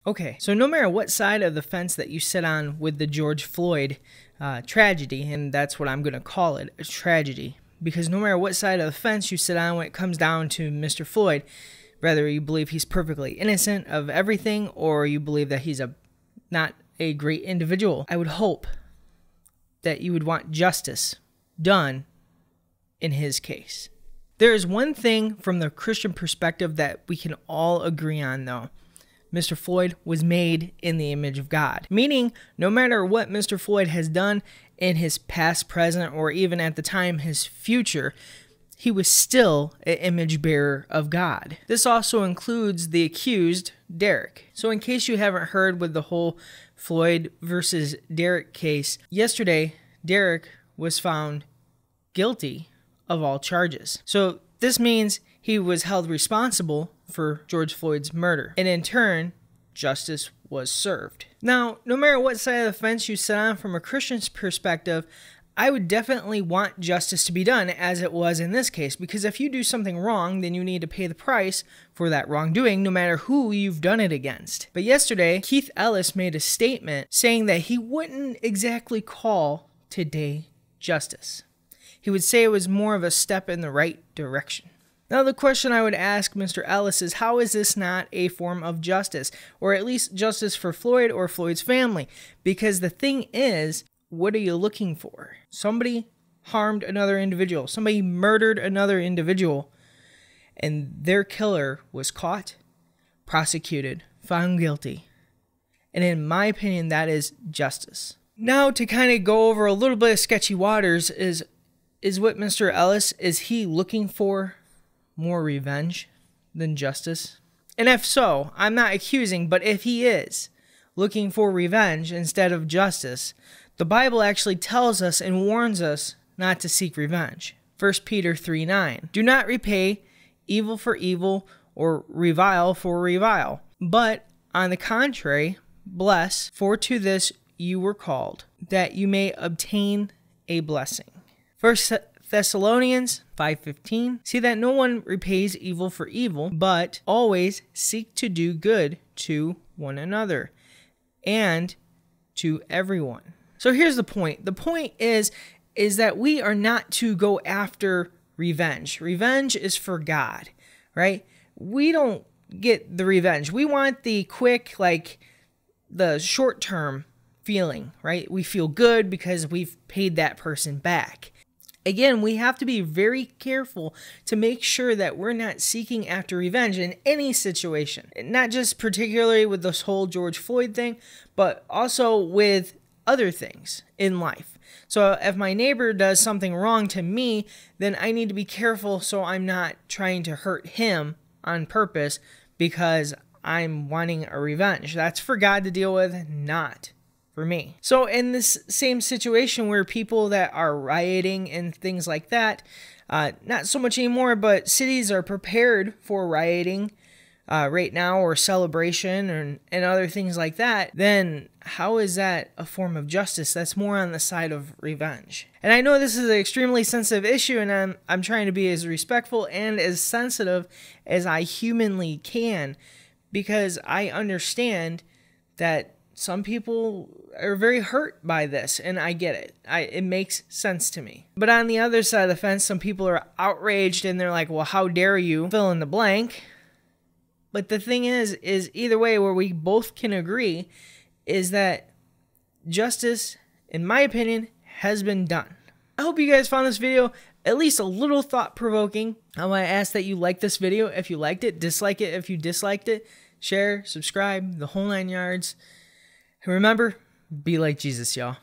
Okay, so no matter what side of the fence that you sit on with the George Floyd tragedy, and that's what I'm going to call it, a tragedy, because no matter what side of the fence you sit on when it comes down to Mr. Floyd, whether you believe he's perfectly innocent of everything or you believe that he's not a great individual, I would hope that you would want justice done in his case. There is one thing from the Christian perspective that we can all agree on, though. Mr. Floyd was made in the image of God, meaning no matter what Mr. Floyd has done in his past, present, or even at the time his future, he was still an image bearer of God. This also includes the accused, Derek. So in case you haven't heard with the whole Floyd versus Derek case, yesterday Derek was found guilty of all charges. So this means he was held responsible for George Floyd's murder, and in turn, justice was served. Now, no matter what side of the fence you sit on from a Christian's perspective, I would definitely want justice to be done as it was in this case, because if you do something wrong, then you need to pay the price for that wrongdoing, no matter who you've done it against. But yesterday, Keith Ellis made a statement saying that he wouldn't exactly call today justice. He would say it was more of a step in the right direction. Now, the question I would ask Mr. Ellis is, how is this not a form of justice, or at least justice for Floyd or Floyd's family? Because the thing is, what are you looking for? Somebody harmed another individual. Somebody murdered another individual, and their killer was caught, prosecuted, found guilty. And in my opinion, that is justice. Now, to kind of go over a little bit of sketchy waters is what Mr. Ellis, is he looking for more revenge than justice? And if so, I'm not accusing, but if he is looking for revenge instead of justice, the Bible actually tells us and warns us not to seek revenge. 1 Peter 3:9. Do not repay evil for evil or revile for revile, but on the contrary, bless, for to this you were called, that you may obtain a blessing. 1 Thessalonians 5:15. See that no one repays evil for evil, but always seek to do good to one another and to everyone. So here's the point. The point is that we are not to go after revenge. Revenge is for God, right? We don't get the revenge. We want the quick, like the short-term feeling, right? We feel good because we've paid that person back. Again, we have to be very careful to make sure that we're not seeking after revenge in any situation. Not just particularly with this whole George Floyd thing, but also with other things in life. So if my neighbor does something wrong to me, then I need to be careful so I'm not trying to hurt him on purpose because I'm wanting a revenge. That's for God to deal with, not for me. So in this same situation where people that are rioting and things like that, not so much anymore, but cities are prepared for rioting right now, or celebration and other things like that, then how is that a form of justice? That's more on the side of revenge. And I know this is an extremely sensitive issue, and I'm trying to be as respectful and as sensitive as I humanly can, because I understand that some people are very hurt by this, and I get it. It makes sense to me. But on the other side of the fence, some people are outraged, and they're like, well, how dare you fill in the blank? But the thing is either way, where we both can agree, is that justice, in my opinion, has been done. I hope you guys found this video at least a little thought-provoking. I want to ask that you like this video if you liked it, dislike it if you disliked it, share, subscribe, the whole 9 yards. And remember, be like Jesus, y'all.